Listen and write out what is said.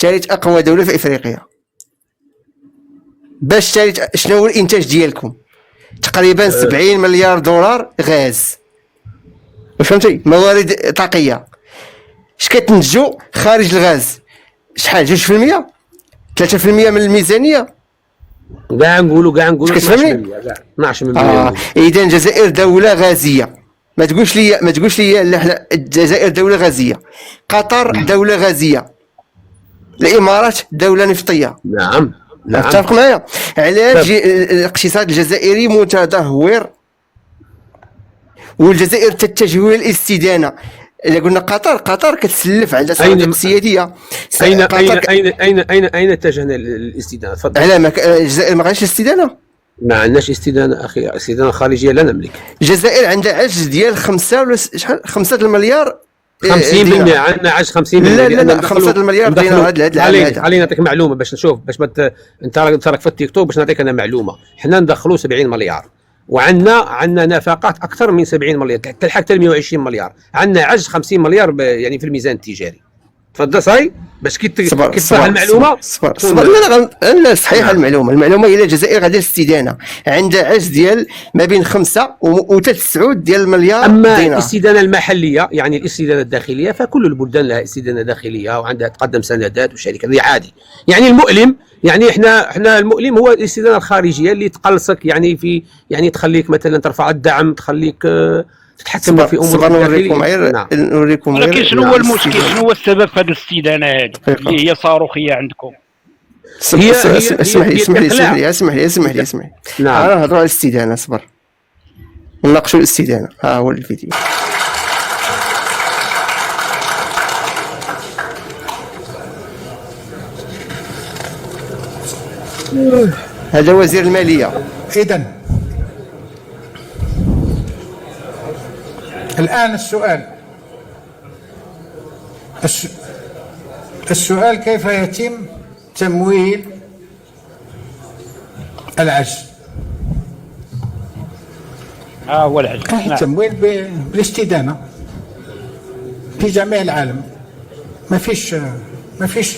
ثالث اقوى دوله في افريقيا. باش شنو هو الانتاج ديالكم؟ تقريبا 70 مليار دولار غاز، فهمتي؟ موارد طاقيه. اش كتنتجوا خارج الغاز؟ شحال؟ 2%؟ 3% من الميزانيه؟ كاع نقولوا 12%، كاع 12%. اذا الجزائر دوله غازيه. ما تقولش لي لا، حنا الجزائر دوله غازيه، قطر دوله غازيه، الامارات دوله نفطيه. نعم اتفق معايا. علاش الاقتصاد الجزائري متدهور والجزائر تتجه الى الاستدانه؟ اذا قلنا قطر كتسلف، عندها صناديق سياديه. اين اتجهنا للاستدانه؟ تفضل. على الجزائر ما عندهاش استدانه، ما عندناش استدانه اخي، استدانه خارجيه لا نملك. الجزائر عندها عجز ديال 5 ولا شحال، 5 المليار 50%. عندنا عجز 50%. لا 5 المليار دينار هذا العام هذا. خليني نعطيك معلومه باش نشوف، باش انت راك في التيك توك، باش نعطيك انا معلومه. حنا ندخلوا 70 مليار وعندنا نفقات اكثر من 70 مليار، تلحق حتى 120 مليار. عندنا عجز 50 مليار يعني في الميزان التجاري. تفضل صاي باش كيتصح المعلومه. صبر لا صحيحه المعلومه الى الجزائر غادي الاستدانه عندها عجز ديال ما بين 5 و 9 ديال المليار اما دينار. الاستدانه المحليه يعني الاستدانه الداخليه، فكل البلدان لها استدانه داخليه وعندها تقدم سندات وشركات، هذه عادي. يعني المؤلم، يعني احنا المؤلم هو الاستدانه الخارجيه اللي تقلصك، يعني في يعني تخليك مثلا ترفع الدعم، تخليك تتحكم في امور الداخليه. نوريكم غير ولكن شنو هو المشكل؟ شنو هو السبب في هذه الاستدانه هذه اللي هي صاروخيه عندكم؟ اسمح لي نعم. انا نهضروا على الاستدانه. صبر نناقشوا الاستدانه. ها هو الفيديو. هذا وزير الماليه. إذن الآن السؤال كيف يتم تمويل العجز؟ هو العجز. التمويل بالاستدانة في جميع العالم، ما فيش